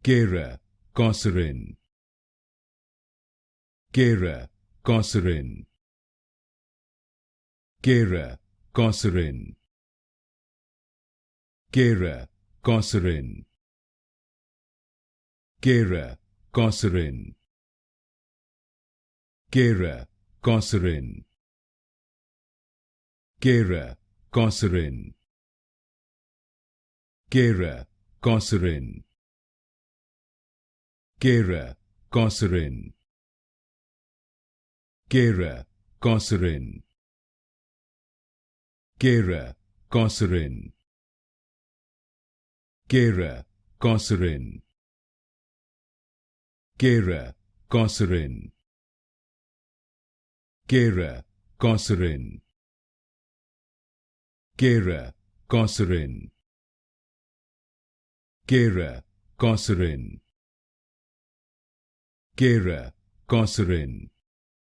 Kera, Kosarin. Kera, Kosarin. Kera, Kosarin. Kera, Kosarin. Kera, Kosarin. Kera, Kosarin. Kera, Kosarin. Kera, Kosarin. Kera, Kosarin. Kera, Kosarin. Kera, Kosarin. Kera, Kosarin. Kera, Kosarin. Kera, Kosarin. Kera, Kosarin. Kera, Kosarin. Kera, Kosarin.